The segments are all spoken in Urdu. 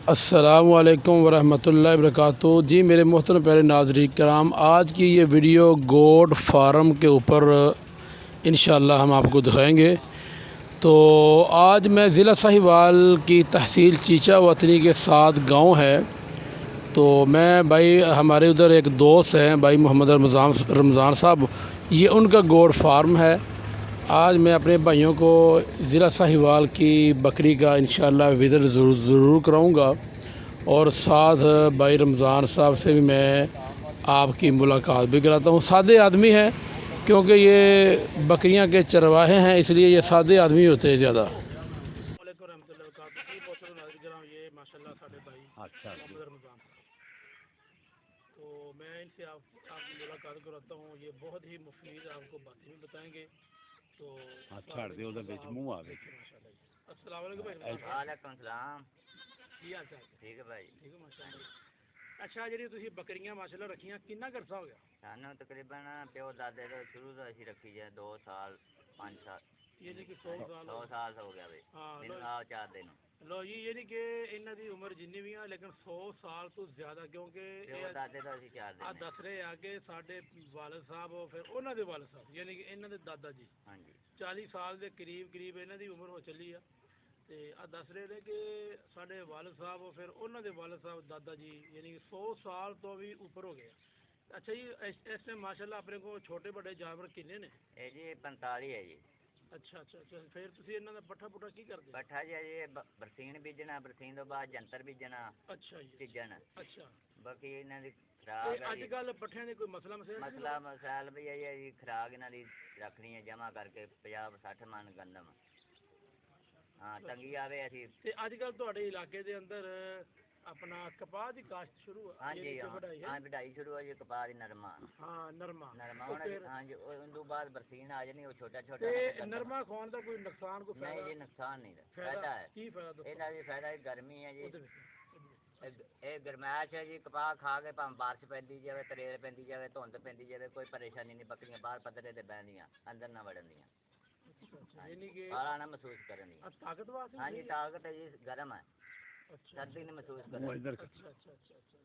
السلام علیکم ورحمۃ اللہ وبرکاتہ۔ جی میرے محترم پیارے ناظرین کرام، آج کی یہ ویڈیو گوٹ فارم کے اوپر انشاءاللہ ہم آپ کو دکھائیں گے۔ تو آج میں ضلع ساہیوال کی تحصیل چیچا وطنی کے ساتھ گاؤں ہے، تو میں بھائی ہمارے ادھر ایک دوست ہیں بھائی محمد رمضان صاحب، یہ ان کا گوٹ فارم ہے۔ آج میں اپنے بھائیوں کو ضلع ساہیوال کی بکری کا انشاءاللہ وزٹ ضرور کراؤں گا، اور ساتھ بھائی رمضان صاحب سے بھی میں آپ کی ملاقات بھی کراتا ہوں۔ سادے آدمی ہیں کیونکہ یہ بکریاں کے چرواہے ہیں، اس لیے یہ سادے آدمی ہوتے ہیں زیادہ۔ السلام علیکم ورحمۃ اللہ وبرکاتہ۔ جی بہت سارے ناظرین کرام، یہ ماشاءاللہ ساڈے بھائی محمد رمضان صاحب، تو میں ان سے آپ کی ملاقات کراتا ہوں۔ یہ بہت ہی مفید آپ کو باتیں بھی بتائیں گے، تو چھڑ دے اودے وچ منہ آ گئے۔ السلام علیکم بھائی۔ وعلیکم السلام۔ کی حال چال؟ ٹھیک ہے بھائی۔ ٹھیک ہے ماشاءاللہ۔ اچھا جی، تسی بکریاں ماشاءاللہ رکھیاں کتنا عرصہ ہو گیا؟ سانوں تقریباً پیو دادے تو شروع تو اسی رکھی جائے 2 سال 5 سال، یعنی کہ 100 سال 100 سال ہو گیا بھائی۔ ہاں 4 دن لو جی، یعنی کہ انہاں دی عمر جنی بھی ہے لیکن 100 سال تو زیادہ، کیونکہ پیو دادے تو اسی 4 دن دس رہے آ کے ساڈے والد صاحب پھر انہاں دے والد صاحب یعنی کہ انہاں دے دادا جی ہاں جی 40 سال دے قریب انہاں دی عمر ہو چلی ہے، تے دس رہے نے کہ ساڈے والد صاحب پھر انہاں دے والد صاحب دادا جی یعنی کہ 100 سال تو بھی اوپر ہو گیا۔ اچھا جی، اس ٹائم ماشاءاللہ اپنے کو چھوٹے بڑے جانور کنے نے؟ اے جی 45 ہے جی۔ اچھا، پھر تسی انہاں دا پٹھا پٹھا کی کردے؟ پٹھا جی یہ برسین بیجنا، برسین تو بعد جنتر بیجنا۔ اچھا جی، تیجن اچھا۔ باقی انہاں دی خراک اج کل پٹھیاں دی کوئی مسئلہ مسائل بھی ہے جی، خراک انہاں دی رکھنی ہے جمع کر کے 50-60 من گندم۔ ہاں تنگی آوے اسی تے اج کل تہاڈے علاقے دے اندر اپنا کپاہ دی کاشت شروع ہے؟ ہاں جی ہاں بڑھائی شروع ہے جی، کپاہ دی نرما۔ ہاں نرما ہاں جی، ان تو بعد برسین آ جانی، وہ چھوٹا تے نرما کھان دا کوئی نقصان کوئی نہیں فائدہ؟ جی، نقصان نہیں فائدہ ہے۔ کی فائدہ دسو؟ یہ جی فائدہ گرمی ہے جی، یہ گرمائش ہے جی، کپاہ کھا کے پاویں بارش پیندی جاوے، تریل پیندی جاوے، دھند پیندی جاوے، کوئی پریشانی نہیں۔ بکریاں باہر پترے تے بہندیاں، اندر نہ وڑن دیاں، یعنی کہ آرام نہ محسوس کرن دیاں۔ طاقت واسطے؟ ہاں جی طاقت ہے جی، گرم ہے، سردی نہیں محسوس کرن۔ اچھا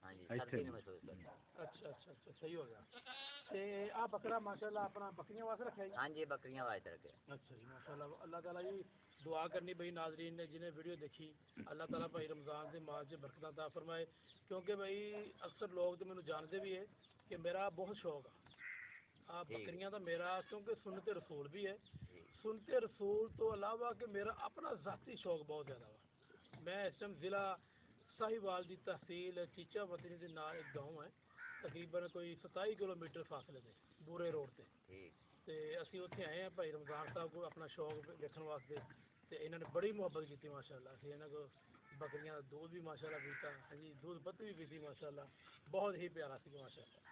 ہاں جی سردی نہیں محسوس کرن۔ اچھا صحیح ہو گیا۔ تے آ بکرا ماشاءاللہ اپنا بکریاں واسطے رکھیا جی؟ ہاں جی بکریاں واسطے رکھے۔ اچھا جی ماشاءاللہ، اللہ تعالیٰ جی دعا کرنی بھائی ناظرین نے جنہیں ویڈیو دیکھی، اللہ تعالیٰ بھائی رمضان سے مال سے برکت عطا فرمائے، کیونکہ بھائی اکثر لوگ تو مینوں جانتے بھی ہے کہ میرا بہت شوق ہے بکریاں دا میرا، کیونکہ سنت رسول بھی ہے، سنت رسول تو علاوہ کہ میرا اپنا ذاتی شوق بہت زیادہ ہوا۔ میں اس ٹائم ضلع ساہیوال دی تحصیل چیچا وطنی دے نال ایک گاؤں ہے، تقریباً کوئی 27 کلومیٹر فاصلے تے بورے روڈ تے، تے اسی اتنے آئے ہیں بھائی رمضان صاحب کو اپنا شوق دیکھنے واسطے، تے انہوں نے بڑی محبت کی ماشاءاللہ۔ اسی انہوں کو بکریاں کا دودھ بھی ماشاءاللہ پیتا، ہاں جی دودھ پتی بھی پیتی ماشاءاللہ، بہت ہی پیارا سی ماشاءاللہ۔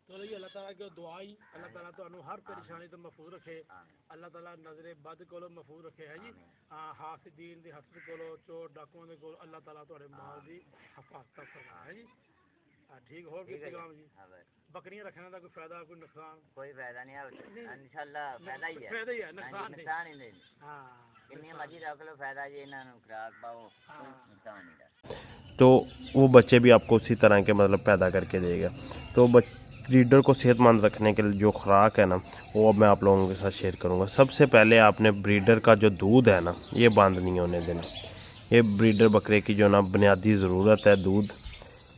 تو جی اللہ تعالیٰ کی دعا ہی اللہ تعالیٰ تمہیں ہر پریشانی تو محفوظ رکھے، اللہ تعالیٰ نظر بد کو محفوظ رکھے ہے جی، حاسدین دی حسد کو، چور ڈاکوؤں دے کو اللہ تعالیٰ تھوڑے مال دی حفاظت فرمائے ہے جی۔ ٹھیک ہو گیا کام جی؟ بکریاں رکھنے کا کوئی فائدہ کوئی نقصان؟ کوئی فائدہ نہیں ہے انشاءاللہ، فائدہ ہی ہے، فائدہ ہی ہے، نقصان نقصان ہی نہیں۔ ہاں کنی مرضی رکھ لو، فائدہ جی انہاں نوں خوراک پاؤ، نقصان نہیں ہے۔ تو وہ بچے بھی آپ کو اسی طرح کے مطلب پیدا کر کے دے گا۔ تو بریڈر کو صحت مند رکھنے کے لیے جو خوراک ہے نا، وہ اب میں آپ لوگوں کے ساتھ شیئر کروں گا۔ سب سے پہلے آپ نے بریڈر کا جو دودھ ہے نا، یہ بند نہیں ہونے دینا۔ یہ بریڈر بکرے کی جو نا بنیادی ضرورت ہے دودھ،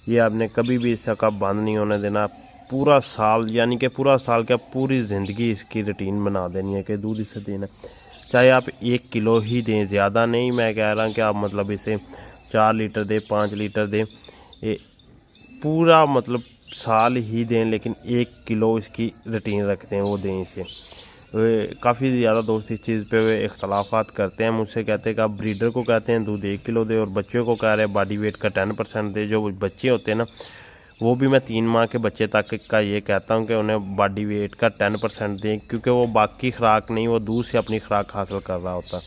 یہ آپ نے کبھی بھی اس کا بند نہیں ہونے دینا۔ پورا سال یعنی کہ پورا سال کیا پوری زندگی اس کی روٹین بنا دینی ہے کہ دودھ اسے دینا، چاہے آپ 1 کلو ہی دیں، زیادہ نہیں میں کہہ رہا کہ آپ مطلب اسے 4 لیٹر دیں، 5 لیٹر دیں، پورا مطلب سال ہی دیں، لیکن 1 کلو اس کی روٹین رکھتے ہیں وہ دیں اسے۔ کافی زیادہ دوست اس چیز پہ اختلافات کرتے ہیں، مجھ سے کہتے ہیں کہ آپ بریڈر کو کہتے ہیں دودھ 1 کلو دے، اور بچوں کو کہہ رہے ہیں باڈی ویٹ کا 10% دے۔ جو بچے ہوتے ہیں نا، وہ بھی میں 3 ماہ کے بچے تک کا یہ کہتا ہوں کہ انہیں باڈی ویٹ کا 10% دیں، کیونکہ وہ باقی خوراک نہیں، وہ دودھ سے اپنی خوراک حاصل کر رہا ہوتا۔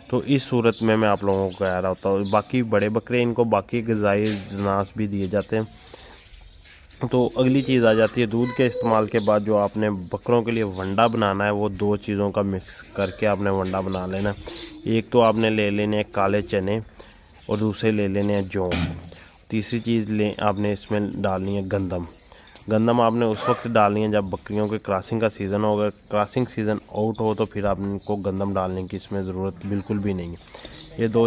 تو اس صورت میں آپ لوگوں کو کہہ رہا ہوتا ہوں، باقی بڑے بکرے ان کو باقی غذائی اجناس بھی دیے جاتے ہیں۔ تو اگلی چیز آ جاتی ہے دودھ کے استعمال کے بعد جو آپ نے بکروں کے لیے ونڈا بنانا ہے، وہ 2 چیزوں کا مکس کر کے آپ نے ونڈا بنا لینا۔ ایک تو آپ نے لے لینے ہیں کالے چنے اور دوسرے لے لینے ہیں جوں۔ تیسری چیز آپ نے اس میں ڈالنی ہے گندم۔ گندم آپ نے اس وقت ڈالنی ہے جب بکریوں کے کراسنگ کا سیزن ہو۔ اگر کراسنگ سیزن آؤٹ ہو تو پھر آپ کو گندم ڈالنے کی اس میں ضرورت بالکل بھی نہیں ہے۔ یہ 2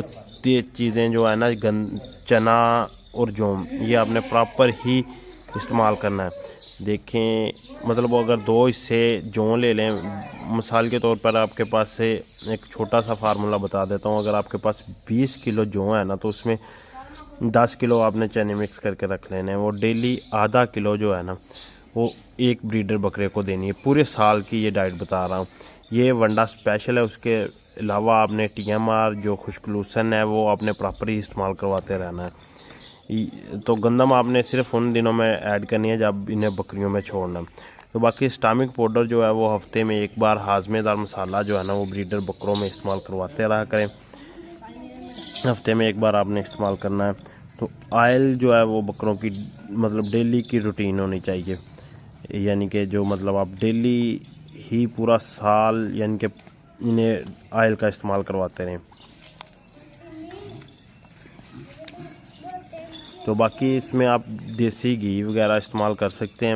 چیزیں جو ہے نا چنا اور جوم، یہ آپ نے پراپر ہی استعمال کرنا ہے۔ دیکھیں مطلب اگر 2 حصے جوں لے لیں، مثال کے طور پر آپ کے پاس سے ایک چھوٹا سا فارمولہ بتا دیتا ہوں، اگر آپ کے پاس 20 کلو جوں ہے نا تو اس میں 10 کلو آپ نے چنے مکس کر کے رکھ لینے ہیں۔ وہ ڈیلی آدھا کلو جو ہے نا وہ ایک بریڈر بکرے کو دینی ہے۔ پورے سال کی یہ ڈائٹ بتا رہا ہوں۔ یہ ونڈا اسپیشل ہے۔ اس کے علاوہ آپ نے TMR جو خشک لوسن ہے وہ آپ نے پراپر ہی استعمال کرواتے رہنا ہے۔ تو گندم آپ نے صرف ان دنوں میں ایڈ کرنی ہے جب انہیں بکریوں میں چھوڑنا ہے۔ تو باقی اسٹامک پاؤڈر جو ہے وہ ہفتے میں ایک بار ہاضمے دار مسالہ جو ہے نا وہ بریڈر بکروں میں استعمال کرواتے رہا کریں۔ ہفتے میں ایک بار آپ نے استعمال کرنا ہے۔ تو آئل جو ہے وہ بکروں کی مطلب ڈیلی کی روٹین ہونی چاہیے، یعنی کہ جو مطلب آپ ڈیلی ہی پورا سال یعنی کہ انہیں آئل کا استعمال کرواتے رہیں۔ تو باقی اس میں آپ دیسی گھی وغیرہ استعمال کر سکتے ہیں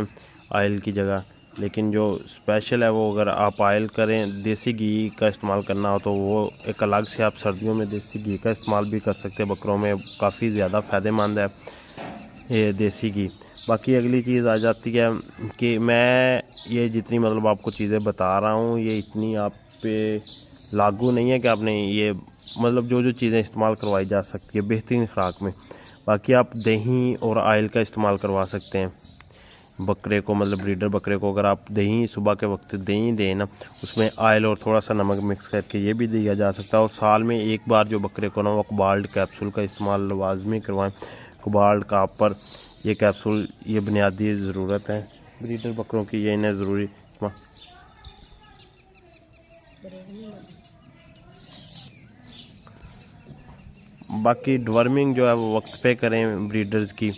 آئل کی جگہ، لیکن جو اسپیشل ہے وہ اگر آپ آئل کریں دیسی گھی کا استعمال کرنا ہو تو وہ ایک الگ سے آپ سردیوں میں دیسی گھی کا استعمال بھی کر سکتے ہیں۔ بکروں میں کافی زیادہ فائدہ مند ہے یہ دیسی گھی۔ باقی اگلی چیز آ جاتی ہے کہ میں یہ جتنی مطلب آپ کو چیزیں بتا رہا ہوں یہ اتنی آپ پہ لاگو نہیں ہے کہ آپ نے یہ مطلب جو چیزیں استعمال کروائی جا سکتی ہے بہترین خوراک میں۔ باقی آپ دہی اور آئل کا استعمال کروا سکتے ہیں بکرے کو، مطلب بریڈر بکرے کو اگر آپ دہی صبح کے وقت دہی دیں نا اس میں آئل اور تھوڑا سا نمک مکس کر کے یہ بھی دیا جا سکتا ہے۔ اور سال میں ایک بار جو بکرے کو نا وہ کوبالٹ کیپسول کا استعمال لازمی کروائیں۔ کوبالٹ کاپر یہ کیپسول یہ بنیادی ضرورت ہے بریڈر بکروں کی، یہ انہیں ضروری۔ باقی ڈورمنگ جو ہے وہ وقت پہ کریں بریڈرز کی،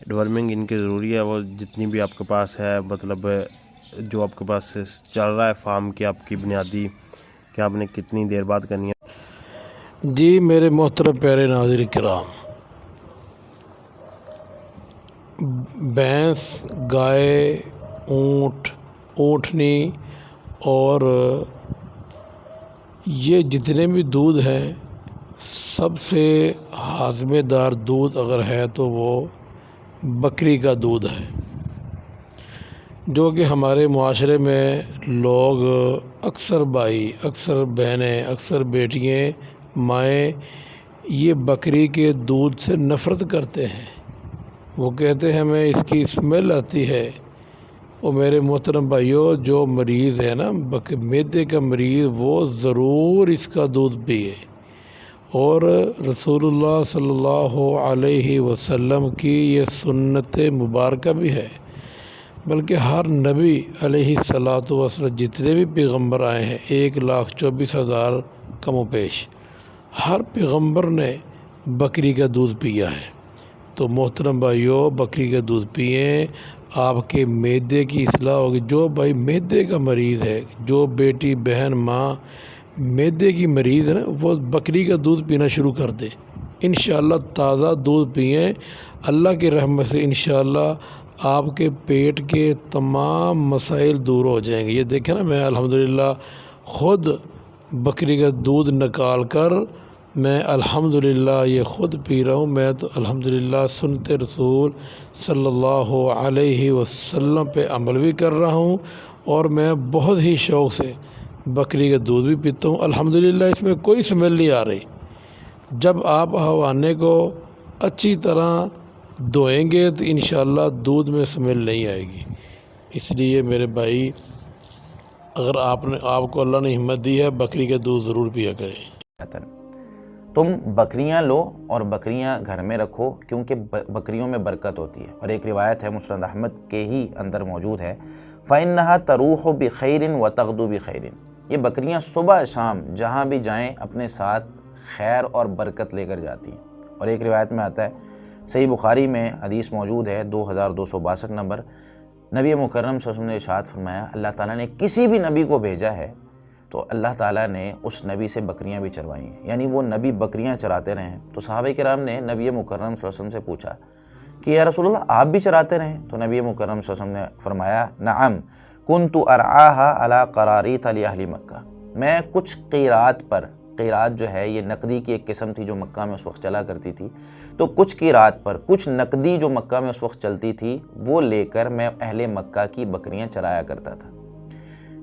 ڈورمنگ ان کی ضروری ہے۔ وہ جتنی بھی آپ کے پاس ہے مطلب جو آپ کے پاس چل رہا ہے فارم کی آپ کی بنیادی کہ آپ نے کتنی دیر بعد کرنی ہے۔ جی میرے محترم پیارے ناظرین کرام، بھینس، گائے، اونٹ، اونٹنی اور یہ جتنے بھی دودھ ہیں سب سے ہاضمے دار دودھ اگر ہے تو وہ بکری کا دودھ ہے، جو کہ ہمارے معاشرے میں لوگ اکثر بھائی، اکثر بہنیں، اکثر بیٹیاں، مائیں یہ بکری کے دودھ سے نفرت کرتے ہیں۔ وہ کہتے ہیں ہمیں اس کی اسمیل آتی ہے۔ وہ میرے محترم بھائیوں، جو مریض ہے نا معدے کا مریض وہ ضرور اس کا دودھ پیے، اور رسول اللہ صلی اللہ علیہ وسلم کی یہ سنت مبارکہ بھی ہے۔ بلکہ ہر نبی علیہ الصلاۃ والسلام جتنے بھی پیغمبر آئے ہیں 1,24,000 کم و بیش، ہر پیغمبر نے بکری کا دودھ پیا ہے۔ تو محترم بھائیوں بکری کا دودھ پئیں، آپ کے معدے کی اصلاح ہوگی۔ جو بھائی معدے کا مریض ہے، جو بیٹی بہن ماں معدے کی مریض ہے نا وہ بکری کا دودھ پینا شروع کر دے، انشاءاللہ تازہ دودھ پئیں، اللہ کی رحمت سے انشاءاللہ آپ کے پیٹ کے تمام مسائل دور ہو جائیں گے۔ یہ دیکھیں نا میں الحمدللہ خود بکری کا دودھ نکال کر میں الحمدللہ یہ خود پی رہا ہوں۔ میں تو الحمدللہ سنت رسول صلی اللہ علیہ وسلم پہ عمل بھی کر رہا ہوں، اور میں بہت ہی شوق سے بکری کا دودھ بھی پیتا ہوں۔ الحمدللہ اس میں کوئی اسمیل نہیں آ رہی۔ جب آپ حوانے کو اچھی طرح دھوئیں گے تو انشاءاللہ دودھ میں اسمیل نہیں آئے گی۔ اس لیے میرے بھائی اگر آپ کو اللہ نے ہمت دی ہے بکری کا دودھ ضرور پیا کریں۔ تم بکریاں لو اور بکریاں گھر میں رکھو کیونکہ بکریوں میں برکت ہوتی ہے۔ اور ایک روایت ہے مسند احمد کے ہی اندر موجود ہے، فَإِنَّهَا تَرُوحُ بِخَيْرٍ وَتَغْدُو بِخَيْرٍ۔ یہ بکریاں صبح شام جہاں بھی جائیں اپنے ساتھ خیر اور برکت لے کر جاتی ہیں۔ اور ایک روایت میں آتا ہے صحیح بخاری میں حدیث موجود ہے 2262 نمبر، نبی مکرم صلی اللہ علیہ وسلم نے ارشاد فرمایا اللہ تعالیٰ نے کسی بھی نبی کو بھیجا ہے تو اللہ تعالیٰ نے اس نبی سے بکریاں بھی چروائی ہیں، یعنی وہ نبی بکریاں چراتے رہے ہیں۔ تو صحابہ کرام نے نبی مکرم صلی اللہ علیہ وسلم سے پوچھا کہ یا رسول اللہ آپ بھی چراتے رہے؟ تو نبی مکرم صلی اللہ علیہ وسلم نے فرمایا نعم کنت ارعاها علی قراریط لاہل مکہ، میں کچھ قیرات پر، قیرات جو ہے یہ نقدی کی ایک قسم تھی جو مکہ میں اس وقت چلا کرتی تھی، تو کچھ قیرات پر، کچھ نقدی جو مکہ میں اس وقت چلتی تھی وہ لے کر میں اہل مکہ کی بکریاں چرایا کرتا تھا۔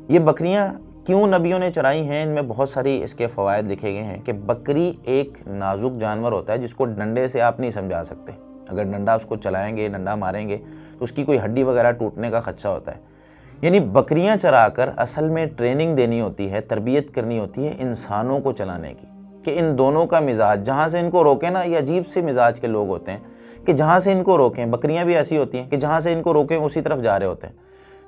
یہ بکریاں کیوں نبیوں نے چرائی ہیں، ان میں بہت ساری اس کے فوائد لکھے گئے ہیں کہ بکری ایک نازک جانور ہوتا ہے جس کو ڈنڈے سے آپ نہیں سمجھا سکتے، اگر ڈنڈا اس کو چلائیں گے، ڈنڈا ماریں گے تو اس کی کوئی ہڈی وغیرہ ٹوٹنے کا خدشہ ہوتا ہے۔ یعنی بکریاں چرا کر اصل میں ٹریننگ دینی ہوتی ہے، تربیت کرنی ہوتی ہے انسانوں کو چلانے کی، کہ ان دونوں کا مزاج جہاں سے ان کو روکیں نا، یہ عجیب سے مزاج کے لوگ ہوتے ہیں کہ جہاں سے ان کو روکیں، بکریاں بھی ایسی ہوتی ہیں کہ جہاں سے ان کو روکیں اسی طرف جا رہے ہوتے ہیں۔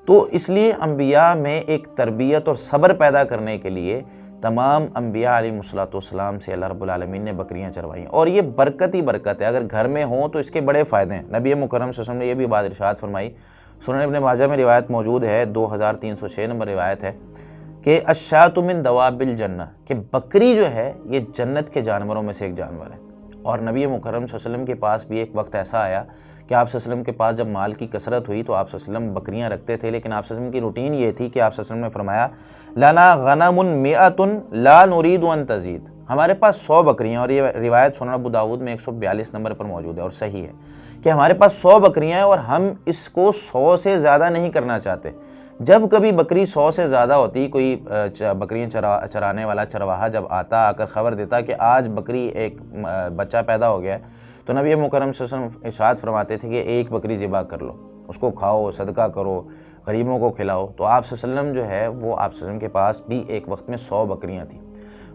تو اس لیے انبیاء میں ایک تربیت اور صبر پیدا کرنے کے لیے تمام انبیاء علیہ السلام سے اللہ رب العالمین نے بکریاں چروائیں، اور یہ برکت ہی برکت ہے، اگر گھر میں ہوں تو اس کے بڑے فائدے ہیں۔ نبی مکرم صلی اللہ علیہ وسلم نے یہ بھی بات ارشاد فرمائی، سنن ابن ماجہ میں روایت موجود ہے، 2306 نمبر روایت ہے کہ الشاۃ من دواب الجنہ، کہ بکری جو ہے یہ جنت کے جانوروں میں سے ایک جانور ہے۔ اور نبی مکرم صلی اللہ علیہ وسلم کے پاس بھی ایک وقت ایسا آیا کہ آپ صلی اللہ علیہ وسلم کے پاس جب مال کی کثرت ہوئی تو آپ صلی اللہ علیہ وسلم بکریاں رکھتے تھے، لیکن آپ صلی اللہ علیہ وسلم کی روٹین یہ تھی کہ آپ صلی اللہ علیہ وسلم نے فرمایا لنا غنم مئۃ لا نرید ان تزید، ہمارے پاس 100 بکریاں، اور یہ روایت سنن ابو داؤد میں 142 نمبر پر موجود ہے اور صحیح ہے کہ ہمارے پاس 100 بکریاں ہیں اور ہم اس کو 100 سے زیادہ نہیں کرنا چاہتے۔ جب کبھی بکری 100 سے زیادہ ہوتی، کوئی بکریاں چرانے والا چرواہا جب آ کر خبر دیتا کہ آج بکری ایک بچہ پیدا ہو گیا ہے، تو نبی مکرم صلی اللہ علیہ وسلم ارشاد فرماتے تھے کہ ایک بکری ذبح کر لو، اس کو کھاؤ، صدقہ کرو، غریبوں کو کھلاؤ۔ تو آپ صلی اللہ علیہ وسلم جو ہے وہ آپ صلی اللہ علیہ وسلم کے پاس بھی ایک وقت میں 100 بکریاں تھیں۔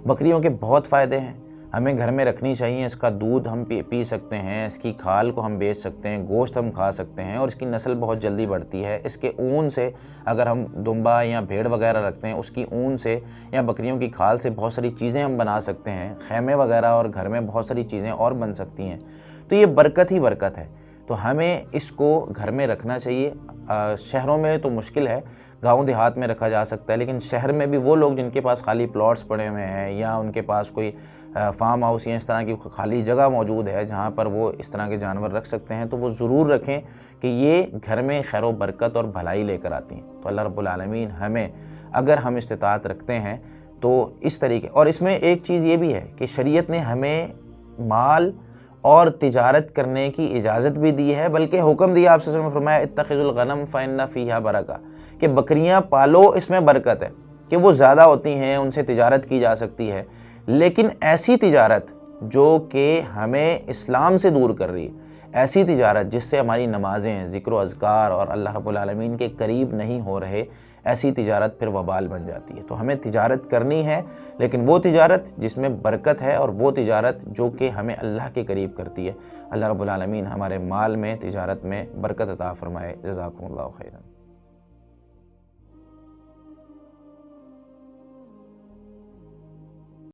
بکریوں کے بہت فائدے ہیں، ہمیں گھر میں رکھنی چاہیے، اس کا دودھ ہم پی سکتے ہیں، اس کی کھال کو ہم بیچ سکتے ہیں، گوشت ہم کھا سکتے ہیں، اور اس کی نسل بہت جلدی بڑھتی ہے۔ اس کے اون سے اگر ہم دمبا یا بھیڑ وغیرہ رکھتے ہیں، اس کی اون سے یا بکریوں کی کھال سے بہت ساری چیزیں ہم بنا سکتے ہیں، خیمے وغیرہ، اور گھر میں بہت ساری چیزیں اور بن سکتی ہیں۔ تو یہ برکت ہی برکت ہے، تو ہمیں اس کو گھر میں رکھنا چاہیے۔ شہروں میں تو مشکل ہے، گاؤں دیہات میں رکھا جا سکتا ہے، لیکن شہر میں بھی وہ لوگ جن کے پاس خالی پلاٹس پڑے ہوئے ہیں یا ان کے پاس کوئی فارم ہاؤس یا اس طرح کی خالی جگہ موجود ہے جہاں پر وہ اس طرح کے جانور رکھ سکتے ہیں، تو وہ ضرور رکھیں کہ یہ گھر میں خیر و برکت اور بھلائی لے کر آتی ہیں۔ تو اللہ رب العالمین ہمیں، اگر ہم استطاعت رکھتے ہیں تو اس طریقے، اور اس میں ایک چیز یہ بھی ہے کہ شریعت نے ہمیں مال اور تجارت کرنے کی اجازت بھی دی ہے، بلکہ حکم دیا، آپ صلی اللہ علیہ وسلم نے فرمایا اتخذوا الغنم فإن فیہا برکہ، کہ بکریاں پالو، اس میں برکت ہے، کہ وہ زیادہ ہوتی ہیں، ان سے تجارت کی جا سکتی ہے، لیکن ایسی تجارت جو کہ ہمیں اسلام سے دور کر رہی ہے، ایسی تجارت جس سے ہماری نمازیں، ذکر و اذکار اور اللہ رب العالمین کے قریب نہیں ہو رہے، ایسی تجارت پھر وبال بن جاتی ہے۔ تو ہمیں تجارت کرنی ہے، لیکن وہ تجارت جس میں برکت ہے، اور وہ تجارت جو کہ ہمیں اللہ کے قریب کرتی ہے۔ اللہ رب العالمین ہمارے مال میں، تجارت میں برکت عطا فرمائے۔ جزاکم اللہ خیرا۔